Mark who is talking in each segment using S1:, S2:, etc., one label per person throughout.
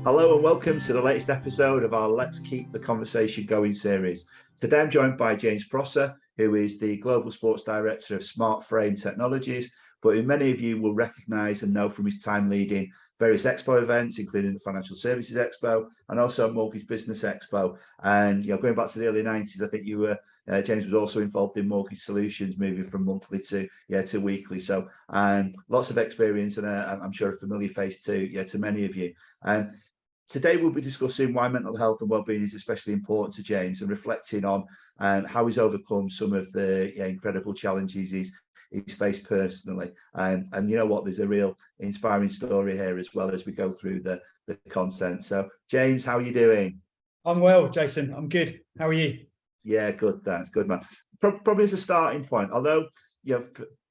S1: Hello and welcome to the latest episode of our Let's Keep the Conversation Going series. Today I'm joined by James Prosser, who is the Global Sports Director of SmartFrame Technologies, but who many of you will recognise and know from his time leading various expo events, including the Financial Services Expo and also Mortgage Business Expo. And going back to the early 90s, I think you were James was also involved in mortgage solutions, moving from monthly to weekly. So lots of experience, and I'm sure a familiar face to many of you. Today we'll be discussing why mental health and wellbeing is especially important to James, and reflecting on how he's overcome some of the incredible challenges he's faced personally. And you know what, there's a real inspiring story here as well as we go through the content. So James, how are you doing?
S2: I'm well, Jason. I'm good. How are you?
S1: Yeah, good. Thanks. Good, man. Probably as a starting point, although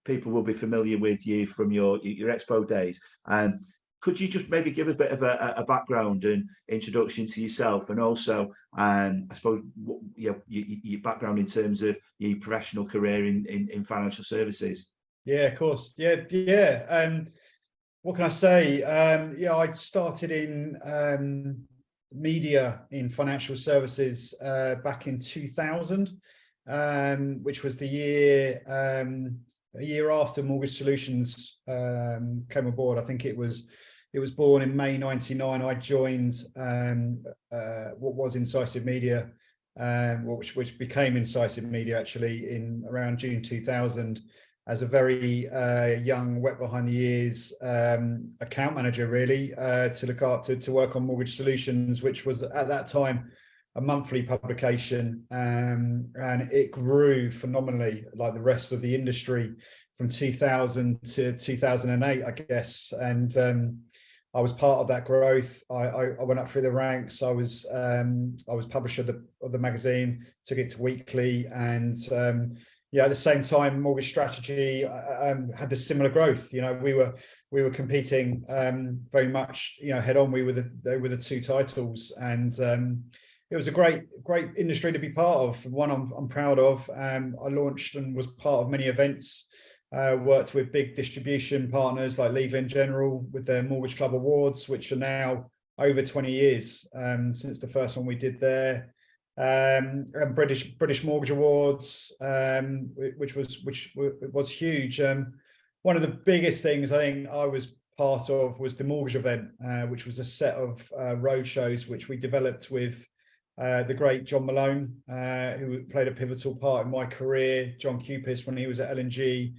S1: people will be familiar with you from your expo days, and could you just maybe give a bit of a background and introduction to yourself, and also, I suppose, your background in terms of your professional career in financial services?
S2: Yeah, of course. Yeah. What can I say? I started in media in financial services back in 2000, which was a year after Mortgage Solutions came aboard. I think it was born in May 99. I joined what was Incisive Media, which became Incisive Media actually in around June 2000, as a very young, wet behind the ears account manager, really, to look after, to work on Mortgage Solutions, which was at that time a monthly publication, and it grew phenomenally, like the rest of the industry, from 2000 to 2008, I guess. And I was part of that growth. I went up through the ranks. I was publisher of the magazine, took it to weekly, and at the same time, Mortgage Strategy had this similar growth. We were competing very much head on. They were the two titles, and it was a great industry to be part of. One I'm proud of. I launched and was part of many events. Worked with big distribution partners like Legal & General with their Mortgage Club Awards, which are now over 20 years since the first one we did there. And British Mortgage Awards, which was huge. One of the biggest things I think I was part of was the Mortgage Event, which was a set of road shows which we developed with the great John Malone, who played a pivotal part in my career, John Cupis when he was at L&G,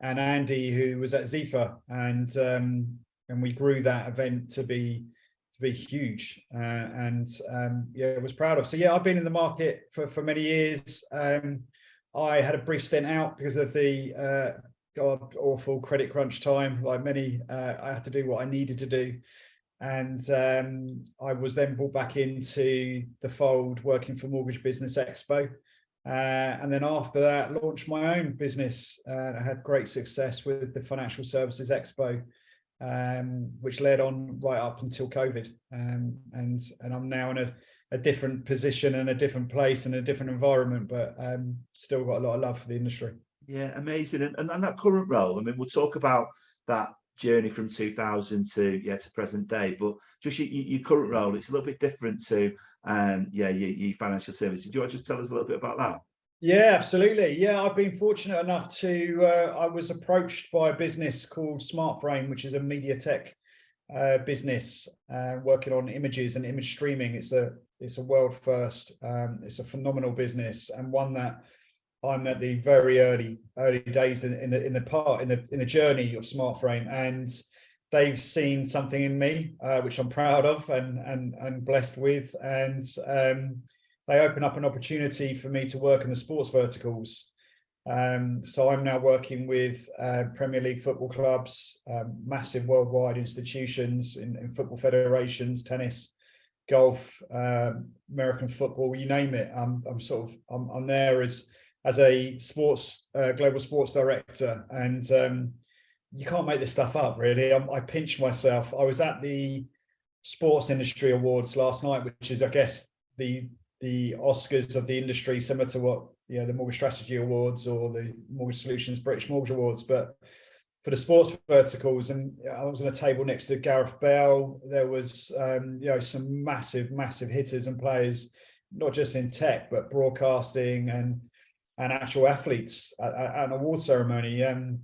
S2: and Andy, who was at Zifa, and we grew that event to be huge, and was proud of. So I've been in the market for many years. I had a brief stint out because of the god awful credit crunch time. Like many, I had to do what I needed to do, and I was then brought back into the fold working for Mortgage Business Expo. And then after that, launched my own business. I had great success with the Financial Services Expo, which led on right up until COVID. And I'm now in a different position and a different place and a different environment, but still got a lot of love for the industry.
S1: Yeah, amazing. And that current role, I mean, we'll talk about that journey from 2000 to present day, but just your current role, it's a little bit different to your financial services. Do you want to just tell us a little bit about that?
S2: Yeah, absolutely. Yeah, I've been fortunate enough to I was approached by a business called SmartFrame, which is a media tech business working on images and image streaming. It's a world first. It's a phenomenal business, and one that I'm at the very early days in the journey of SmartFrame, and they've seen something in me which I'm proud of and blessed with, and they open up an opportunity for me to work in the sports verticals. So I'm now working with Premier League football clubs, massive worldwide institutions in football federations, tennis, golf, American football, you name it. I'm there as a global sports director, and you can't make this stuff up, really. I pinch myself. I was at the Sports Industry Awards last night, which is, I guess, the Oscars of the industry, similar to what the Mortgage Strategy Awards or the Mortgage Solutions British Mortgage Awards. But for the sports verticals, and I was on a table next to Gareth Bale. There was some massive hitters and players, not just in tech but broadcasting and actual athletes at an award ceremony. I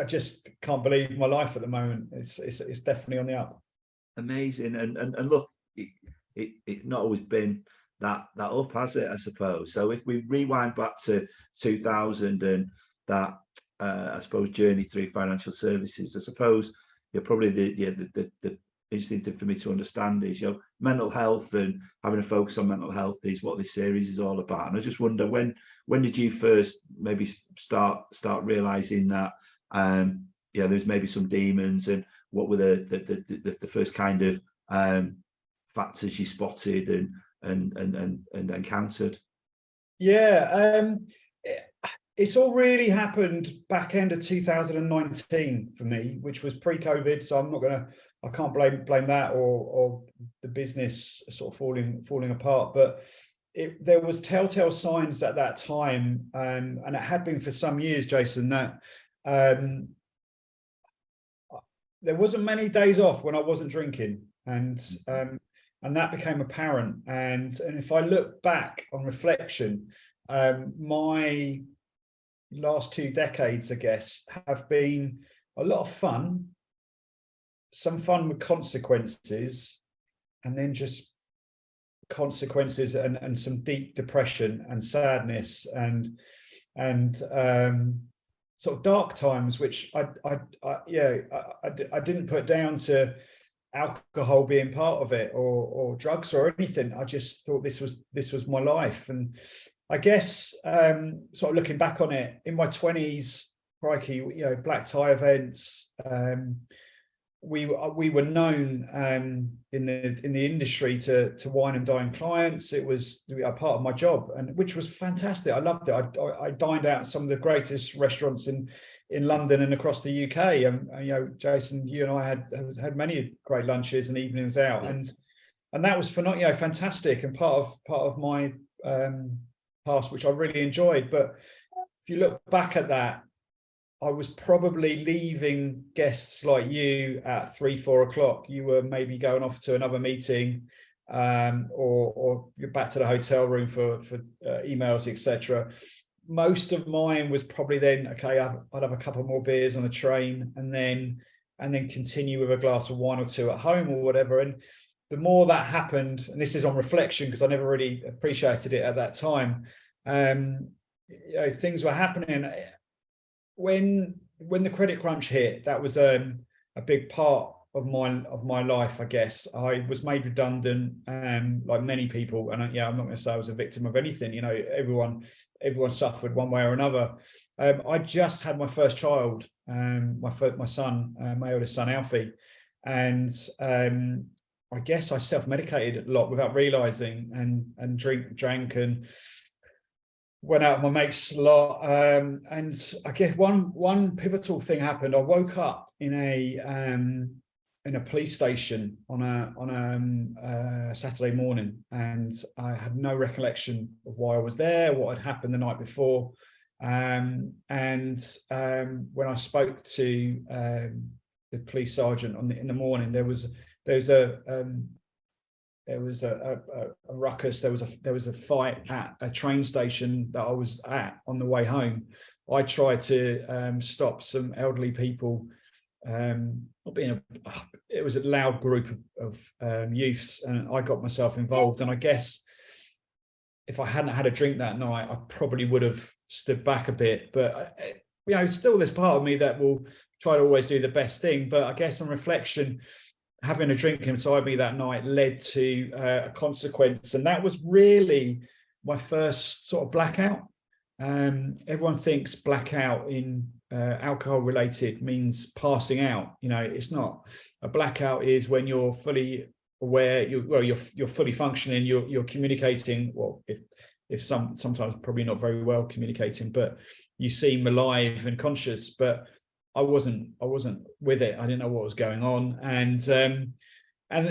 S2: just can't believe my life at the moment. It's definitely on the up.
S1: Amazing. And look, it's not always been that up, has it, I suppose? So if we rewind back to 2000 and that I suppose journey through financial services, I suppose probably the interesting thing for me to understand is mental health, and having a focus on mental health is what this series is all about. And I just wonder, when did you first maybe start realizing that there's maybe some demons, and what were the first kind of factors you spotted and encountered?
S2: It's all really happened back end of 2019 for me, which was pre-COVID. So I can't blame that or the business sort of falling apart. But there was telltale signs at that time, and it had been for some years, Jason, that there wasn't many days off when I wasn't drinking, and that became apparent. And if I look back on reflection, my last 2 decades, I guess, have been a lot of fun, some fun with consequences, and then just consequences and some deep depression and sadness and sort of dark times, which I didn't put down to alcohol being part of it or drugs or anything. I just thought this was my life. And I guess sort of looking back on it in my 20s, crikey, black tie events, we were known in the industry to wine and dine clients. It was a part of my job, and which was fantastic. I loved it. I dined out at some of the greatest restaurants in London and across the UK. And Jason, you and I had many great lunches and evenings out, and that was fantastic and part of my past, which I really enjoyed. But if you look back at that, I was probably leaving guests like you at 3-4 o'clock. You were maybe going off to another meeting, or you're back to the hotel room for emails, etc. Most of mine was probably then, okay, I'd have a couple more beers on the train, and then continue with a glass of wine or two at home or whatever. And the more that happened, and this is on reflection because I never really appreciated it at that time, things were happening. When the credit crunch hit, that was a big part of my life, I guess. I was made redundant, like many people, and I'm not going to say I was a victim of anything. Everyone suffered one way or another. I just had my first child, my son, my oldest son, Alfie, and I guess I self-medicated a lot without realizing, and drank and went out with my mates a lot. And I guess one pivotal thing happened. I woke up in a police station on a Saturday morning, and I had no recollection of why I was there, what had happened the night before. And when I spoke to the police sergeant in the morning, there was a ruckus. There was a fight at a train station that I was at on the way home. I tried to stop some elderly people. It was a loud group of youths, and I got myself involved. And I guess if I hadn't had a drink that night, I probably would have stood back a bit. But still, there's part of me that will try to always do the best thing. But I guess on reflection, having a drink inside me that night led to a consequence, and that was really my first sort of blackout. Everyone thinks blackout in alcohol related means passing out. It's not. A blackout is when you're fully aware, you're fully functioning, you're communicating. Well, if sometimes probably not very well communicating, but you seem alive and conscious. But I wasn't with it. I didn't know what was going on. And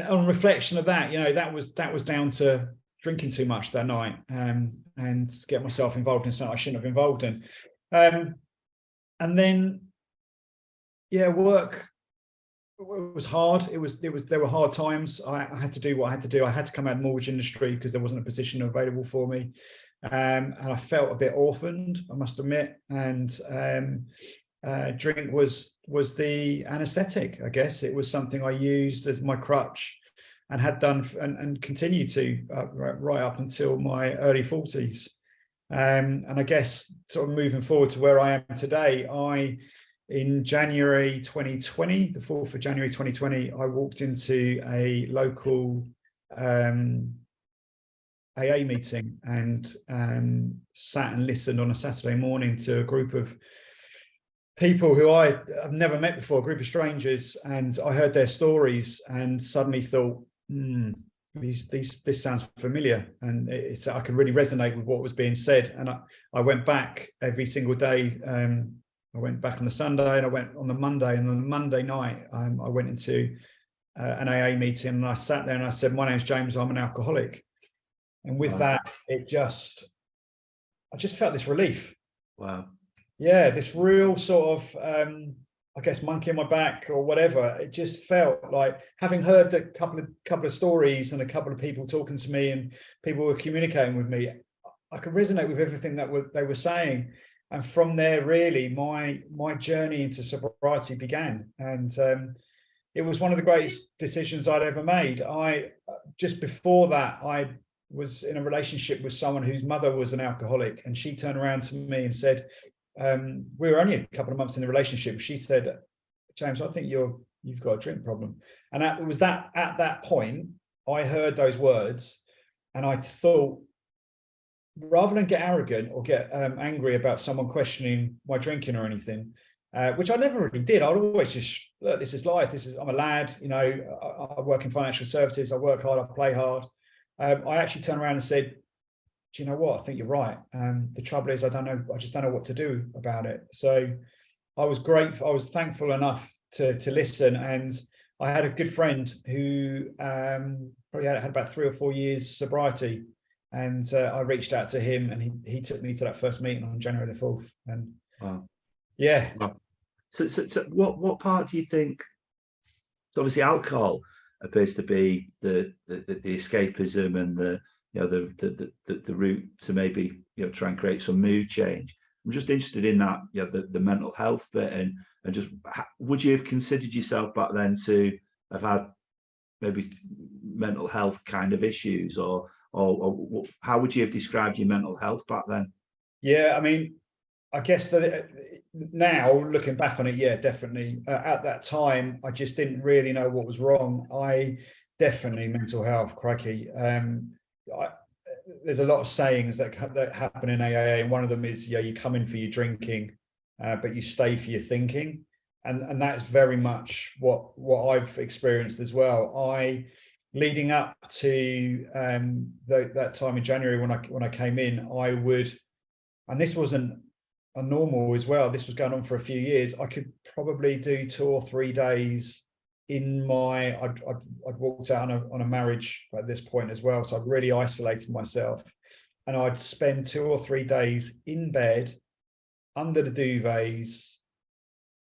S2: on reflection of that, that was down to drinking too much that night, and get myself involved in something I shouldn't have been involved in. And then, yeah, work, it was hard. There were hard times. I had to do what I had to do. I had to come out of the mortgage industry because there wasn't a position available for me. And I felt a bit orphaned, I must admit. And drink was the anesthetic, I guess. It was something I used as my crutch and had done and continue to right up until my early 40s. And I guess sort of moving forward to where I am today, in January 2020, the 4th of January 2020, I walked into a local AA meeting and sat and listened on a Saturday morning to a group of people who I've never met before, a group of strangers, and I heard their stories and suddenly thought, this sounds familiar, and I could really resonate with what was being said. And I went back every single day. I went back on the Sunday and I went on the Monday, and on the Monday night, I went into an AA meeting and I sat there and I said, "My name's James, I'm an alcoholic." And with that, I just felt this relief.
S1: Wow.
S2: Yeah, this real sort of, I guess, monkey on my back or whatever. It just felt like, having heard a couple of stories and a couple of people talking to me and people were communicating with me, I could resonate with everything that they were saying. And from there, really, my journey into sobriety began. And it was one of the greatest decisions I'd ever made. Just before that, I was in a relationship with someone whose mother was an alcoholic, and she turned around to me and said, we were only a couple of months in the relationship. She said, "James, I think you've got a drink problem." And it was at that point, I heard those words and I thought, rather than get arrogant or get angry about someone questioning my drinking or anything, which I never really did. I'd always just, look, this is life. I'm a lad, I work in financial services. I work hard, I play hard. I actually turned around and said, "Do you know what? I think you're right. The trouble is, I just don't know what to do about it." So I was grateful. I was thankful enough to listen. And I had a good friend who probably had about 3 or 4 years sobriety. And I reached out to him, and he took me to that first meeting on January the 4th. And
S1: wow.
S2: Yeah.
S1: Wow. So what part do you think? So obviously, alcohol appears to be the escapism and the route to maybe try and create some mood change. I'm just interested in that, the mental health bit, and just would you have considered yourself back then to have had maybe mental health kind of issues, or how would you have described your mental health back then?
S2: Yeah, I mean, I guess that now looking back on it, yeah, definitely. At that time, I just didn't really know what was wrong. Definitely mental health, crikey. There's a lot of sayings that happen in AA, and one of them is, you come in for your drinking, but you stay for your thinking, and that's very much what I've experienced as well. Leading up to that time in January when I came in, I would, and this wasn't a normal as well, this was going on for a few years, I could probably do 2 or 3 days in I'd walked out on a marriage at this point as well, so I'd really isolated myself, and I'd spend 2 or 3 days in bed under the duvets,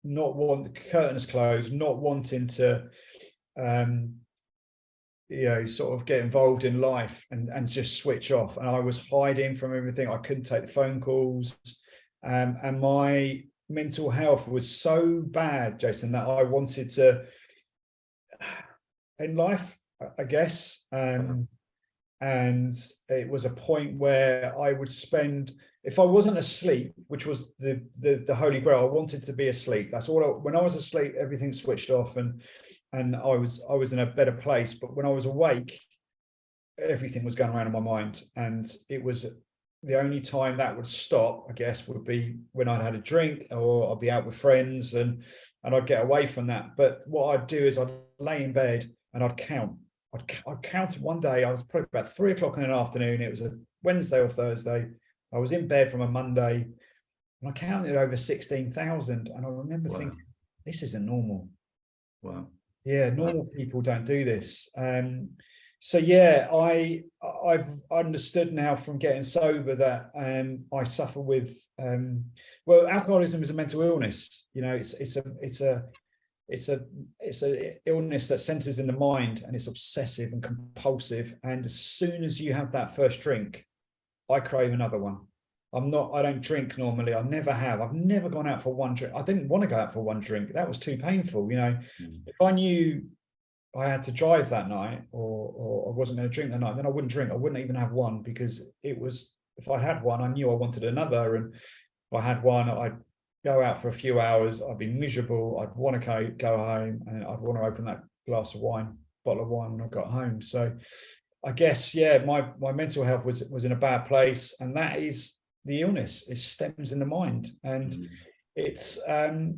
S2: not want curtains closed, not wanting to sort of get involved in life and just switch off. And I was hiding from everything. I couldn't take the phone calls, and my mental health was so bad, Jason, that I wanted to end life, I guess. And it was a point where I would spend, if I wasn't asleep, which was the holy grail, I wanted to be asleep. That's all. When I was asleep, everything switched off, and I was in a better place. But when I was awake, everything was going around in my mind, and it was the only time that would stop, I guess, would be when I'd had a drink, or I'd be out with friends, and I'd get away from that. But what I'd do is I'd lay in bed and I'd count. I'd counted one day. I was probably about 3 o'clock in the afternoon. It was a Wednesday or Thursday. I was in bed from a Monday, and I counted over 16,000. And I remember thinking, this isn't normal.
S1: Wow.
S2: Yeah, normal people don't do this. So yeah, I've understood now from getting sober that I suffer with well, alcoholism is a mental illness. You know, it's a illness that centers in the mind, and it's obsessive and compulsive. And as soon as you have that first drink, I crave another one. I don't drink normally. I never have. I've never gone out for one drink. I didn't want to go out for one drink. That was too painful. You know, if I knew I had to drive that night, or I wasn't going to drink that night, then I wouldn't drink. I wouldn't even have one, because it was, if I had one, I knew I wanted another. And if I had one, I'd go out for a few hours. I'd be miserable. I'd want to go home, and I'd want to open that glass of wine, bottle of wine when I got home. So I guess, yeah, my mental health was in a bad place, and that is the illness. It stems in the mind, and it's a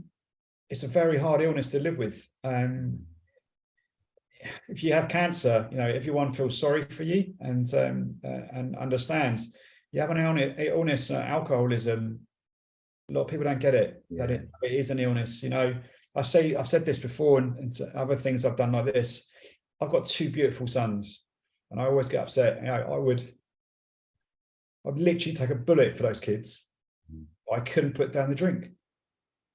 S2: very hard illness to live with. If you have cancer, you know, everyone feels sorry for you and understands. You have an illness, alcoholism. A lot of people don't get it, that it is an illness. You know, I've said this before, and other things I've done like this. I've got two beautiful sons, and I always get upset. You know, I'd literally take a bullet for those kids. I couldn't put down the drink.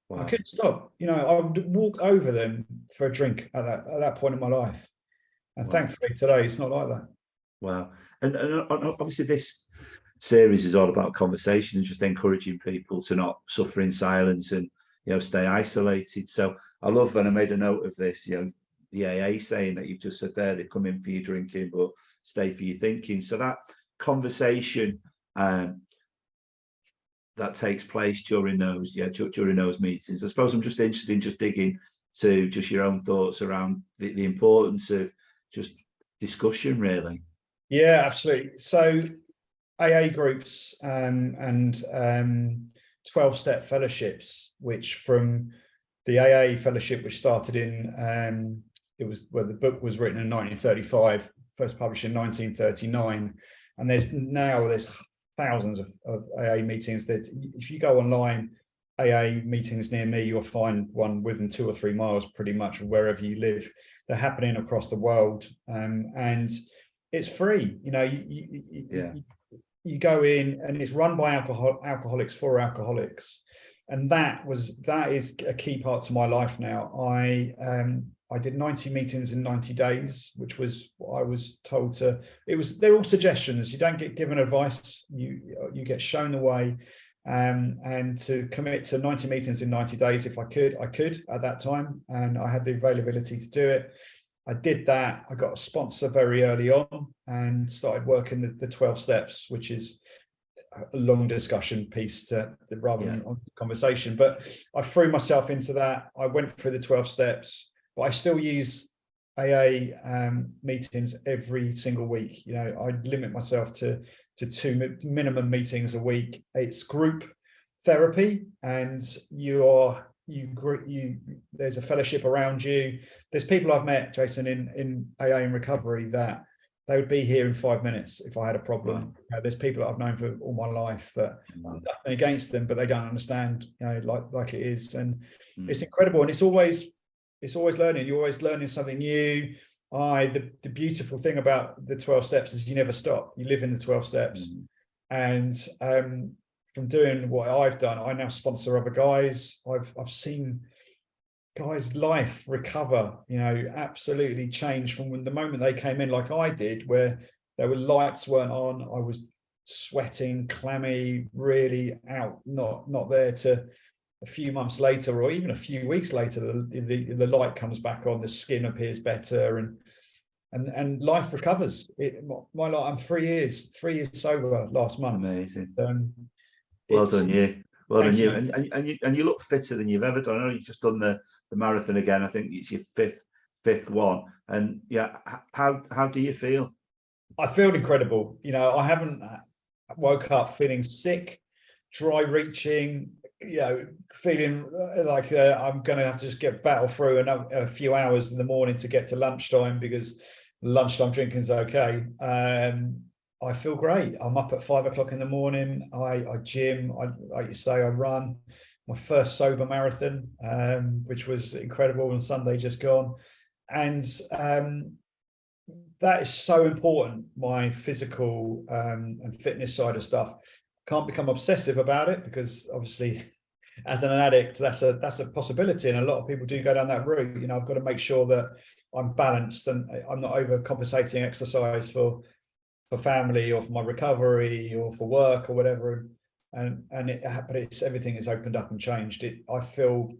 S2: Wow. I couldn't stop. You know, I would walk over them for a drink at that point in my life. And thankfully today it's not like that.
S1: Wow. And obviously this series is all about conversation and just encouraging people to not suffer in silence and, you know, stay isolated. So I love, and I made a note of this, you know, the AA saying that you've just said there, they come in for your drinking, but stay for your thinking. So that conversation that takes place during those meetings. I suppose I'm just interested in just digging to just your own thoughts around the importance of just discussion, really.
S2: Yeah, absolutely. So AA groups and 12-step fellowships, which from the AA fellowship, which started in it was where the book was written in 1935, first published in 1939, and there's thousands of AA meetings. That if you go online, AA meetings near me, you'll find one within 2 or 3 miles, pretty much wherever you live. They're happening across the world, and it's free. You know, you go in, and it's run by alcoholics for alcoholics, and that is a key part to my life now. I did 90 meetings in 90 days, which was what I was told to. They're all suggestions. You don't get given advice. You get shown the way, and to commit to 90 meetings in 90 days, if I could at that time, and I had the availability to do it. I did that. I got a sponsor very early on and started working the 12 steps, which is a long discussion piece rather than a conversation. But I threw myself into that. I went through the 12 steps. But I still use AA meetings every single week. You know, I limit myself to 2 minimum meetings a week. It's group therapy, and there's a fellowship around you. There's people I've met, Jason, in AA and recovery, that they would be here in 5 minutes if I had a problem. Wow. There's people that I've known for all my life that I'm nothing against them, but they don't understand, you know, like it is, and it's incredible, and it's always learning. You're always learning something new. The beautiful thing about the 12 steps is you never stop. You live in the 12 steps. And from doing what I've done, I now sponsor other guys. I've seen guys' life recover, you know, absolutely change from the moment they came in, like I did, where there were lights weren't on. I was sweating, clammy, really out, not there, to a few months later, or even a few weeks later, the light comes back on, the skin appears better, and life recovers. My life, I'm 3 years sober last month.
S1: Amazing. Well done you. Well done you. And you look fitter than you've ever done. I know you've just done the marathon again. I think it's your fifth one. And yeah, how do you feel?
S2: I feel incredible. You know, I haven't woke up feeling sick, dry reaching, you know, feeling like I'm going to have to just battle through a few hours in the morning to get to lunchtime, because lunchtime drinking is okay. I feel great. I'm up at 5 o'clock in the morning. I gym. Like you say, I run my first sober marathon, which was incredible on Sunday just gone. And that is so important. My physical and fitness side of stuff. Can't become obsessive about it, because obviously, as an addict, that's a possibility, and a lot of people do go down that route. You know, I've got to make sure that I'm balanced and I'm not overcompensating exercise for family or for my recovery or for work or whatever. But it's everything is opened up and changed. I feel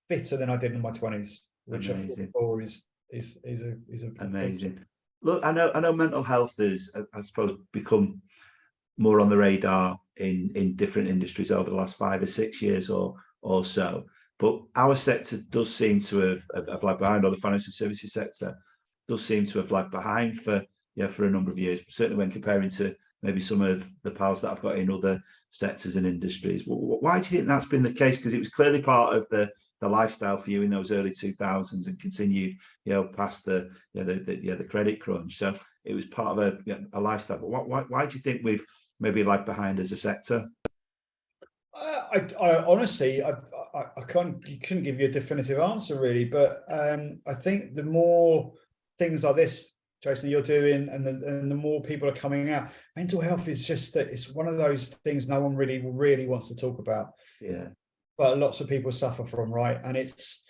S2: fitter than I did in my 20s, which
S1: Amazing.
S2: I feel for is a
S1: Amazing. Look, I know mental health is, I suppose, become more on the radar in different industries over the last 5 or 6 years or so. But our sector does seem to have lagged behind, or the financial services sector does seem to have lagged behind for a number of years, certainly when comparing to maybe some of the pals that I've got in other sectors and industries. Why do you think that's been the case? Because it was clearly part of the lifestyle for you in those early 2000s and continued, past the credit crunch. So it was part of a lifestyle. But why do you think we've maybe lagged behind as a sector?
S2: I honestly, I couldn't give you a definitive answer really, but I think the more things like this, Jason, you're doing, and the more people are coming out, mental health is just that it's one of those things no one really wants to talk about.
S1: Yeah.
S2: But lots of people suffer from, right? And it's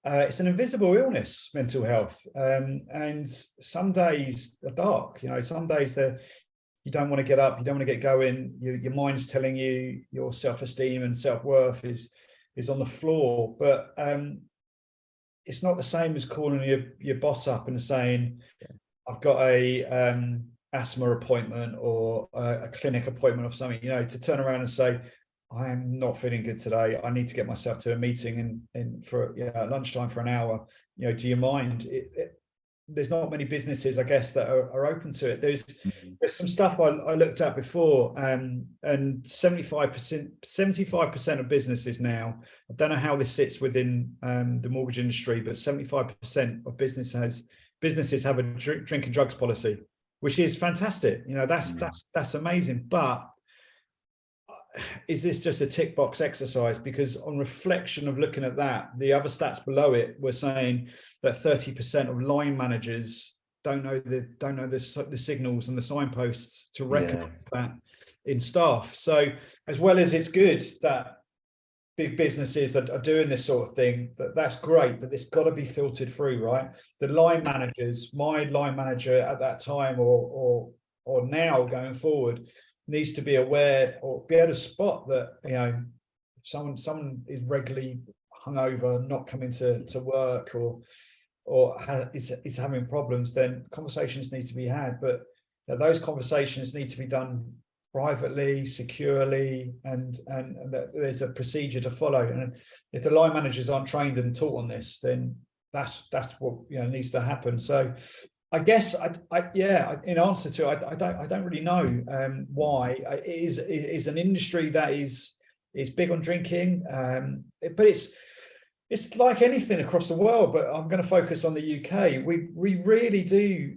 S2: an invisible illness, mental health, and some days are dark. Some days you don't want to get up, you don't want to get going. Your mind's telling you your self-esteem and self-worth is on the floor. But it's not the same as calling your boss up and saying, I've got a asthma appointment or a clinic appointment or something, to turn around and say, I'm not feeling good today. I need to get myself to a meeting for lunchtime for an hour. Do you mind? There's not many businesses, I guess, that are open to it. There's some stuff I looked at before, and 75% of businesses now, I don't know how this sits within the mortgage industry, but 75% of businesses have a drink and drugs policy, which is fantastic. That's amazing. But is this just a tick box exercise? Because on reflection of looking at that, the other stats below it were saying that 30% of line managers don't know the signals and the signposts to recognize that in staff. So as well as it's good that big businesses are doing this sort of thing, that's great, but it's got to be filtered through, right? The line managers, my line manager at that time or now going forward, needs to be aware or be able to spot that, if someone is regularly hungover, not coming to work or is having problems, then conversations need to be had. But those conversations need to be done privately, securely, and that there's a procedure to follow. And if the line managers aren't trained and taught on this, then that's what needs to happen. So I guess in answer to it, I don't really know why. It is an industry that is big on drinking, but it's like anything across the world. But I'm going to focus on the UK. We really do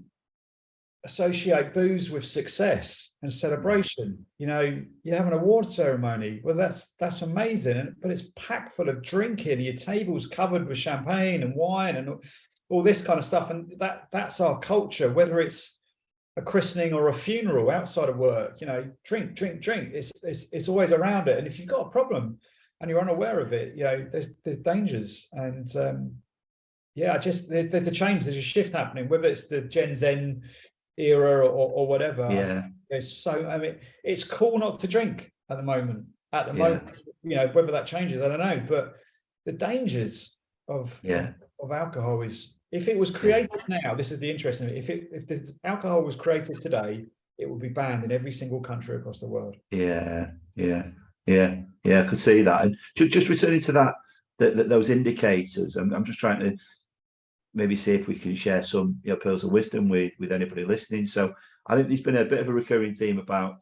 S2: associate booze with success and celebration. You have an award ceremony. Well, that's amazing, but it's packed full of drinking. Your table's covered with champagne and wine and all this kind of stuff, and that's our culture. Whether it's a christening or a funeral outside of work, drink. It's always around it. And if you've got a problem and you're unaware of it, there's dangers. And there's a change, there's a shift happening. Whether it's the Gen Z era or whatever.
S1: Yeah.
S2: It's cool not to drink at the moment. Whether that changes, I don't know. But the dangers of alcohol is, if it was created now, this is the interesting thing. If this alcohol was created today, it would be banned in every single country across the world.
S1: I could see that. And just returning to that those indicators, I'm just trying to maybe see if we can share some pearls of wisdom with anybody listening. So I think there's been a bit of a recurring theme about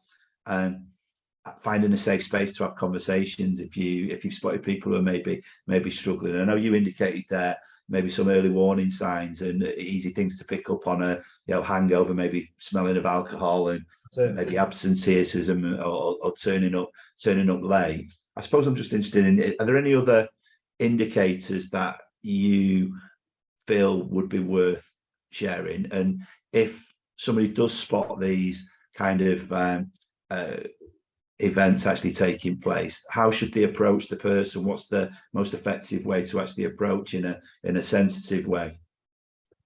S1: finding a safe space to have conversations if you've spotted people who are maybe struggling. I know you indicated there maybe some early warning signs and easy things to pick up on a hangover, maybe smelling of alcohol and maybe absenteeism or turning up late. I suppose I'm just interested in, are there any other indicators that you feel would be worth sharing? And if somebody does spot these kind of events actually taking place, how should they approach the person? What's the most effective way to actually approach in a sensitive way?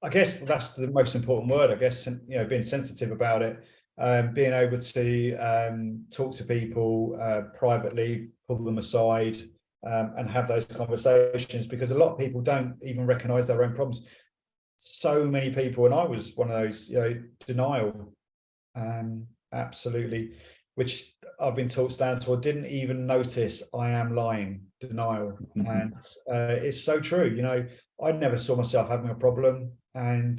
S2: I guess that's the most important word, I guess, being sensitive about it, being able to talk to people privately, pull them aside, and have those conversations, because a lot of people don't even recognize their own problems. So many people, and I was one of those, denial, absolutely, which I've been taught stands for didn't even notice I am lying, denial. And it's so true. I never saw myself having a problem. And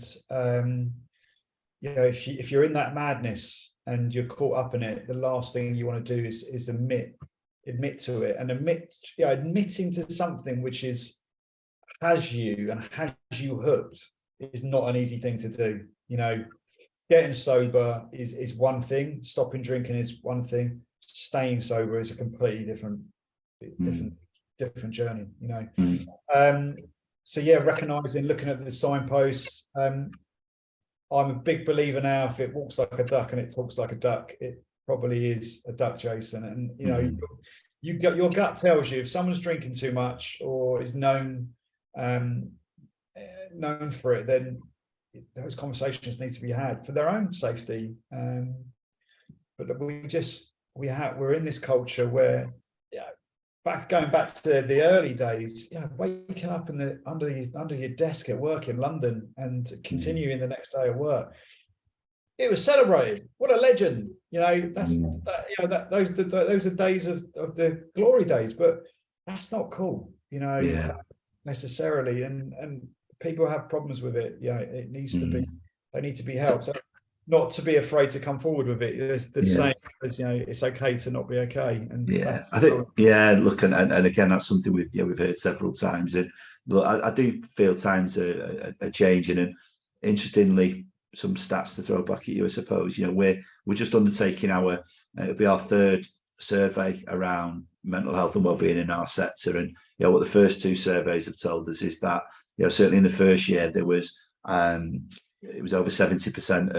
S2: if you're in that madness and you're caught up in it, the last thing you want to do is admit to it, and admitting to something which has you hooked is not an easy thing to do. Getting sober is one thing, stopping drinking is one thing, staying sober is a completely different journey. So yeah, recognizing, looking at the signposts. I'm a big believer now, if it walks like a duck and it talks like a duck, it probably is a duck, Jason. And your gut tells you if someone's drinking too much or is known for it, then those conversations need to be had for their own safety. But we're in this culture where, going back to the early days, waking up under your desk at work in London and continuing the next day at work, it was celebrated. What a legend! Those are days of the glory days, but that's not cool, necessarily. And people have problems with it. It needs to be. They need to be helped. So not to be afraid to come forward with it. There's the saying, it's okay to not be okay. And
S1: I think, look, and again, that's something we've heard several times. And look, I do feel times are changing. And interestingly, some stats to throw back at you, I suppose. We're just undertaking it'll be our third survey around mental health and wellbeing in our sector. And what the first two surveys have told us is that certainly in the first year there was it was over 70%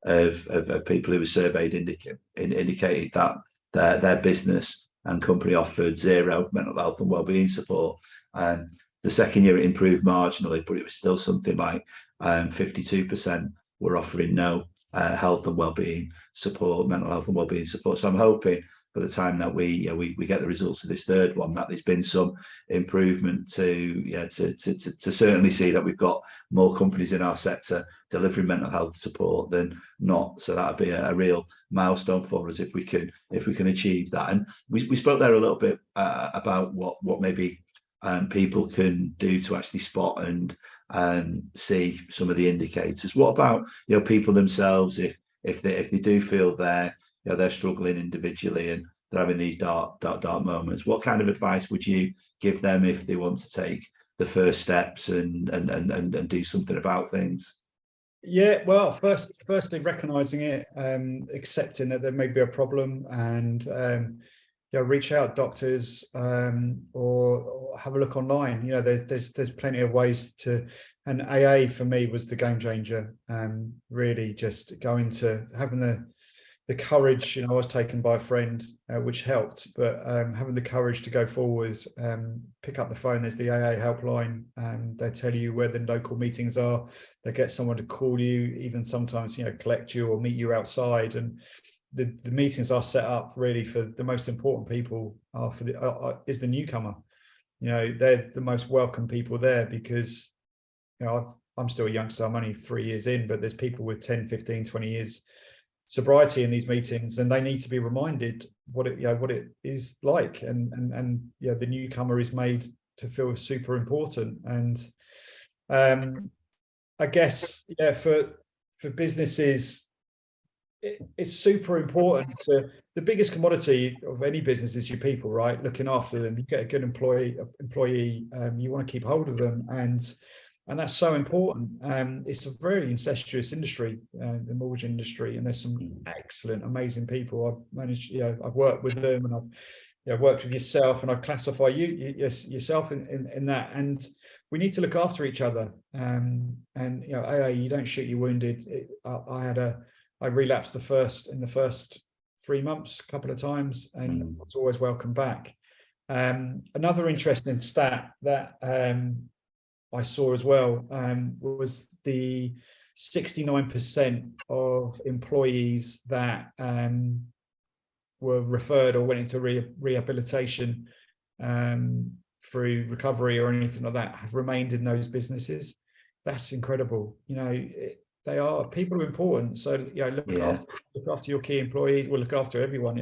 S1: of people who were surveyed indicated that their business and company offered zero mental health and wellbeing support. And the second year it improved marginally, but it was still something like 52% were offering no health and wellbeing support, mental health and wellbeing support. So I'm hoping by the time that we get the results of this third one, that there's been some improvement to certainly see that we've got more companies in our sector delivering mental health support than not. So that'd be a real milestone for us if we can achieve that. And we spoke there a little bit about what maybe people can do to actually spot and see some of the indicators. What about people themselves, if they do feel they're struggling individually and they're having these dark moments? What kind of advice would you give them if they want to take the first steps and do something about things?
S2: Yeah, well, firstly, recognizing it, accepting that there may be a problem, and reach out doctors, or have a look online. There's plenty of ways to. And AA for me was the game changer. Really, just going to having the courage. I was taken by a friend, which helped, but having the courage to go forward, pick up the phone. There's the AA helpline, and they tell you where the local meetings are. They get someone to call you, even sometimes collect you or meet you outside. And the meetings are set up really for the most important people is the newcomer. They're the most welcome people there, because I'm still a youngster. I'm only 3 years in, but there's people with 10, 15, 20 years sobriety in these meetings, and they need to be reminded what it is like. And the newcomer is made to feel super important. And I guess for businesses, it's super important the biggest commodity of any business is your people, right? Looking after them. You get a good employee, you want to keep hold of them, and that's so important. It's a very incestuous industry, the mortgage industry, and there's some excellent, amazing people. I've managed, I've worked with them, and worked with yourself, and I classify yourself in that. And we need to look after each other. And AA, you don't shoot your wounded. I relapsed in the first 3 months a couple of times, and was always welcome back. Another interesting stat that I saw as well was the 69% of employees that were referred or went into rehabilitation through recovery or anything like that have remained in those businesses. That's incredible. People are important. So look after your key employees. We'll look after everyone.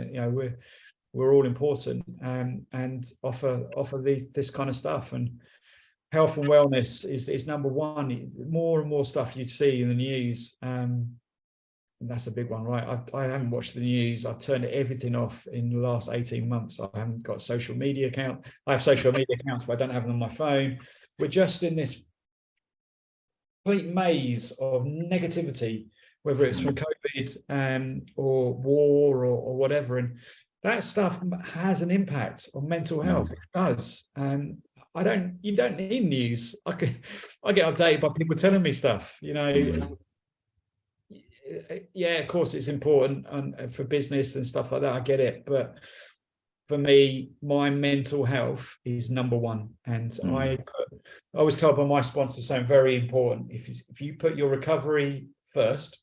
S2: We're all important, and offer this kind of stuff. And health and wellness is number one. More and more stuff you see in the news, and that's a big one, right? I haven't watched the news. I've turned everything off in the last 18 months. I haven't got a social media account. I have social media accounts, but I don't have them on my phone. We're just in this complete maze of negativity, whether it's from COVID or war or whatever. And that stuff has an impact on mental health. It does. You don't need news. I get updated by people telling me stuff, Yeah, of course it's important for business and stuff like that. I get it. But for me, my mental health is number one. And I was told by my sponsor something very important. If you put your recovery first,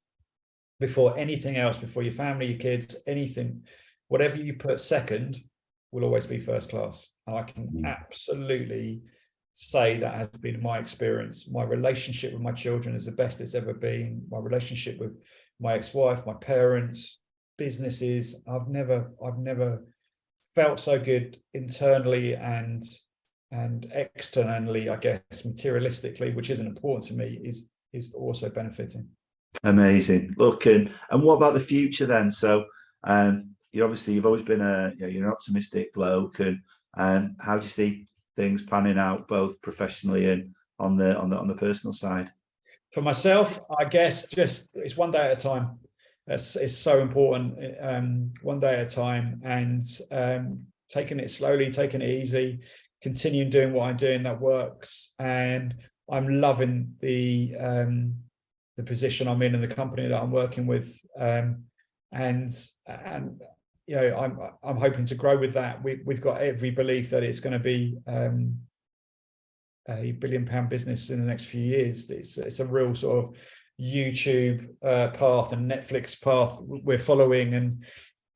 S2: before anything else, before your family, your kids, anything, whatever you put second will always be first class. And I can absolutely say that has been my experience. My relationship with my children is the best it's ever been. My relationship with my ex-wife, my parents, businesses, I've never felt so good internally and externally, I guess, materialistically, which isn't important to me, is also benefiting.
S1: Amazing. Look, and what about the future then? So you've always been you're an optimistic bloke, and how do you see things panning out both professionally and on the personal side?
S2: For myself, I guess just it's one day at a time. It's so important. One day at a time, and taking it slowly, taking it easy, continuing doing what I'm doing that works. And I'm loving the position I'm in and the company that I'm working with. I'm hoping to grow with that. We've got every belief that it's going to be a £1 billion business in the next few years. It's a real sort of YouTube path and Netflix path we're following, and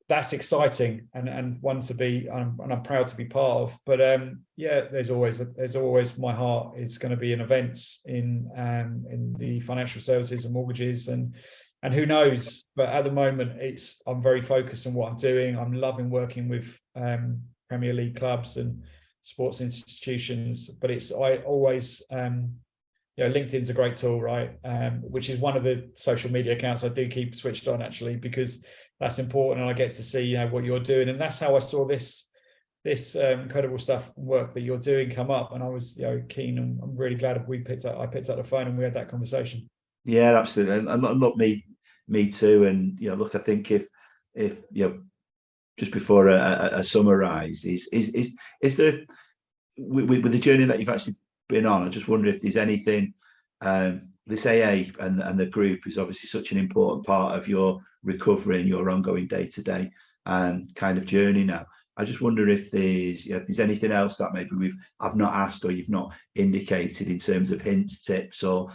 S2: that's exciting and one to be, and I'm proud to be part of. But there's always my heart is going to be in events in the financial services and mortgages, and who knows. But at the moment, I'm very focused on what I'm doing. I'm loving working with Premier League clubs and sports institutions. But LinkedIn's a great tool, right? Which is one of the social media accounts I do keep switched on, actually, because that's important, and I get to see what you're doing. And that's how I saw this incredible stuff and work that you're doing come up, and I was keen, and I'm really glad I picked up the phone and we had that conversation. Yeah,
S1: absolutely. And look, me too. And look, I think if just before a summarise, is there with the journey that you've actually been on, I just wonder if there's anything, this AA and the group is obviously such an important part of your recovery and your ongoing day-to-day kind of journey now. I just wonder if there's anything else that maybe I've not asked or you've not indicated in terms of hints, tips, or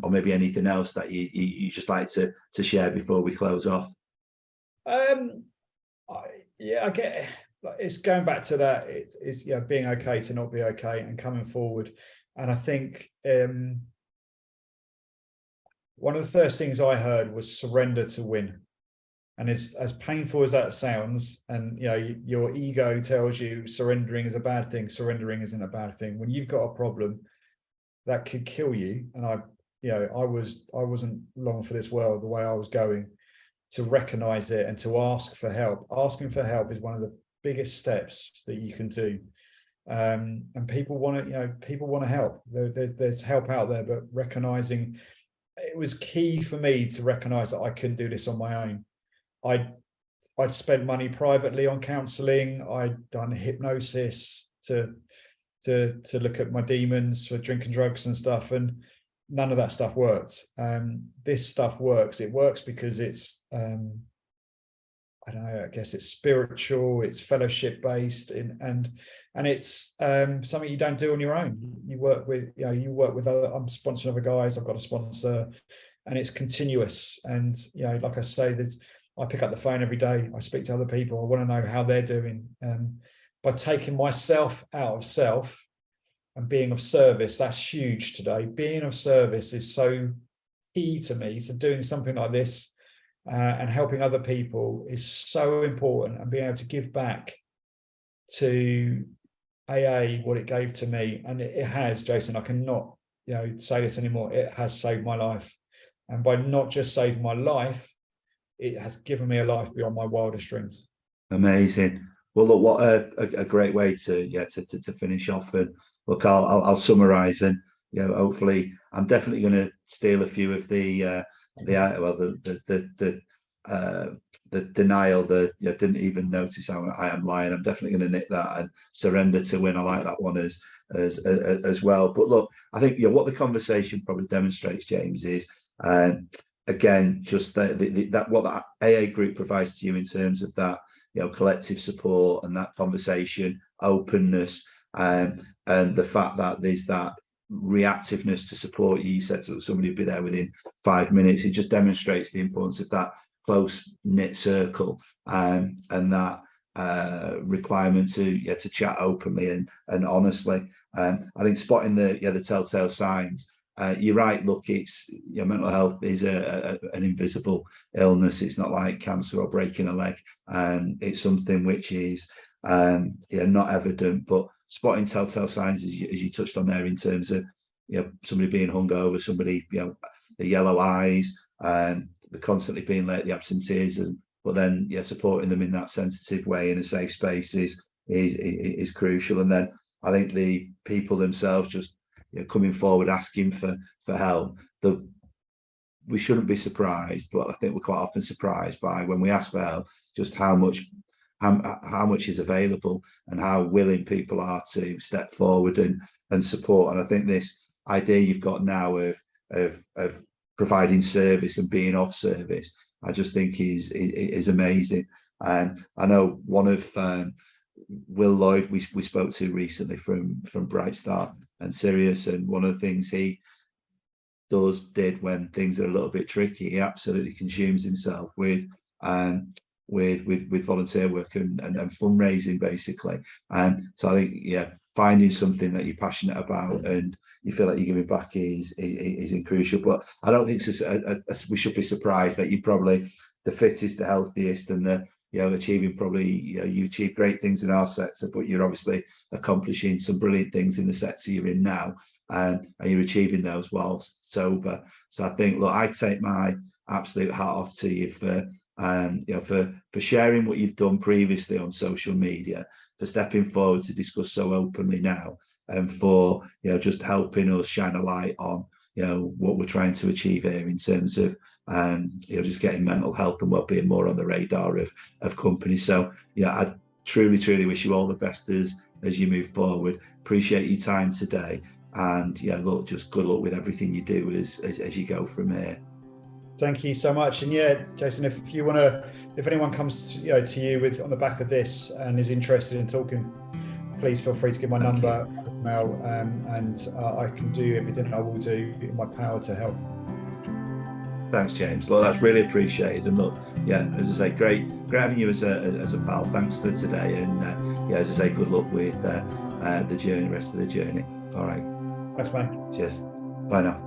S1: maybe anything else that you just like to share before we close off.
S2: I get it's going back to that. It's being okay to not be okay and coming forward. And I think one of the first things I heard was surrender to win. And as painful as that sounds, and your ego tells you surrendering is a bad thing, surrendering isn't a bad thing. When you've got a problem that could kill you, and I wasn't long for this world the way I was going, to recognize it and to ask for help. Asking for help is one of the biggest steps that you can do. And people want to help. There's help out there, but recognizing, it was key for me to recognize that I couldn't do this on my own. I'd spent money privately on counselling. I'd done hypnosis to look at my demons for drinking drugs and stuff, and none of that stuff worked. This stuff works. It works because it's I don't know, I guess it's spiritual, it's fellowship based, and it's something you don't do on your own. You work with, other, I'm sponsoring other guys, I've got a sponsor, and it's continuous. And, like I say, I pick up the phone every day, I speak to other people, I want to know how they're doing. By taking myself out of self and being of service, that's huge today. Being of service is so key to me. So doing something like this, and helping other people is so important, and being able to give back to AA what it gave to me. And it has, Jason, I cannot say this anymore, it has saved my life. And by not just saving my life, it has given me a life beyond my wildest dreams.
S1: Amazing. Well, look, what a great way to finish off. And look, I'll summarize, and hopefully I'm definitely going to steal a few of the denial, didn't even notice how I am lying. I'm definitely going to nick that, and surrender to win. I like that one as well. But look, I think what the conversation probably demonstrates, James, is again just that what the AA group provides to you in terms of that collective support and that conversation, openness, and the fact that there's that reactiveness to support you. You said somebody would be there within 5 minutes. It just demonstrates the importance of that close knit circle, and that requirement to chat openly and honestly. I think spotting the telltale signs. You're right. Look, it's mental health is an invisible illness. It's not like cancer or breaking a leg. It's something which is not evident, but spotting telltale signs, as you touched on there, in terms of somebody being hungover, somebody the yellow eyes, and they're constantly being late, the absenteeism, but then supporting them in that sensitive way in a safe space is crucial. And then I think the people themselves just coming forward asking for help. We shouldn't be surprised, but I think we're quite often surprised by, when we ask for help, just how much is available and how willing people are to step forward and support. And I think this idea you've got now of providing service and being of service, I just think is amazing. And I know one of Will Lloyd we spoke to recently from Bright Start and Sirius, and one of the things he did when things are a little bit tricky, he absolutely consumes himself with volunteer work and fundraising, basically. And so I think finding something that you're passionate about and you feel like you're giving back is crucial. But I don't think we should be surprised that you're probably the fittest, the healthiest, and the achieving probably you achieve great things in our sector, but you're obviously accomplishing some brilliant things in the sector you're in now, and you're achieving those whilst sober. So I think, look, I take my absolute hat off to you for sharing what you've done previously on social media, for stepping forward to discuss so openly now, and for just helping us shine a light on what we're trying to achieve here in terms of just getting mental health and well-being more on the radar of companies. So I truly wish you all the best as you move forward. Appreciate your time today, and look, just good luck with everything you do as you go from here.
S2: Thank you so much. And Jason, if anyone comes to you with on the back of this and is interested in talking, please feel free to give my number, email, and I can do everything I will do in my power to help.
S1: Thanks, James. Well, that's really appreciated. And look, as I say, great having you as a pal. Thanks for today, and as I say, good luck with the rest of the journey. All right.
S2: Thanks, mate.
S1: Cheers. Bye now.